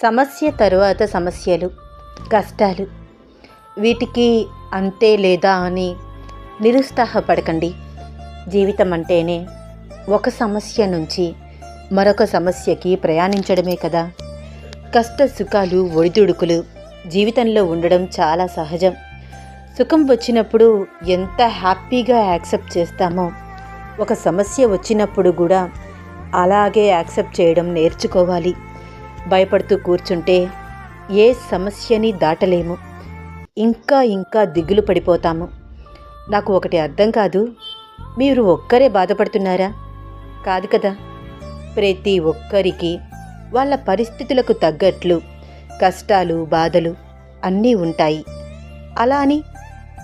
సమస్య తరువాత సమస్యలు, కష్టాలు, వీటికి అంతే లేదా అని నిరుత్సాహపడకండి. జీవితం అంటేనే ఒక సమస్య నుంచి మరొక సమస్యకి ప్రయాణించడమే కదా. కష్ట సుఖాలు, ఒడిదుడుకులు జీవితంలో ఉండడం చాలా సహజం. సుఖం వచ్చినప్పుడు ఎంత హ్యాపీగా యాక్సెప్ట్ చేస్తామో, ఒక సమస్య వచ్చినప్పుడు కూడా అలాగే యాక్సెప్ట్ చేయడం నేర్చుకోవాలి. భయపడుతూ కూర్చుంటే ఏ సమస్యని దాటలేము. ఇంకా దిగులు పడిపోతాము. నాకు ఒకటి అర్థం కాదు, మీరు ఒక్కరే బాధపడుతున్నారా? కాదు కదా. ప్రతి ఒక్కరికి వాళ్ళ పరిస్థితులకు తగ్గట్లు కష్టాలు, బాధలు అన్నీ ఉంటాయి. అలా అని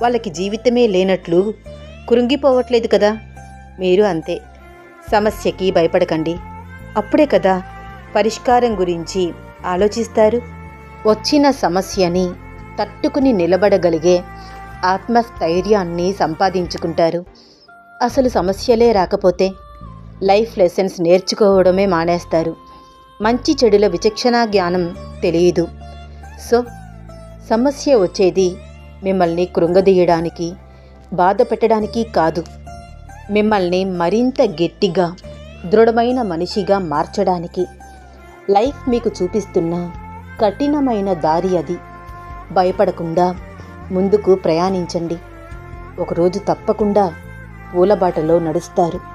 వాళ్ళకి జీవితమే లేనట్లు కృంగిపోవట్లేదు కదా. మీరు అంతే. సమస్యకి భయపడకండి. అప్పుడే కదా పరిష్కారం గురించి ఆలోచిస్తారు. వచ్చిన సమస్యని తట్టుకుని నిలబడగలిగే ఆత్మస్థైర్యాన్ని సంపాదించుకుంటారు. అసలు సమస్యలే రాకపోతే లైఫ్ లెసన్స్ నేర్చుకోవడమే మానేస్తారు. మంచి చెడుల విచక్షణా జ్ఞానం తెలియదు. సో సమస్య వచ్చేది మిమ్మల్ని కృంగదీయడానికి, బాధ పెట్టడానికి కాదు, మిమ్మల్ని మరింత గట్టిగా, దృఢమైన మనిషిగా మార్చడానికి. లైఫ్ మీకు చూపిస్తున్న కఠినమైన దారి అది. భయపడకుండా ముందుకు ప్రయాణించండి. ఒకరోజు తప్పకుండా పూలబాటలో నడుస్తారు.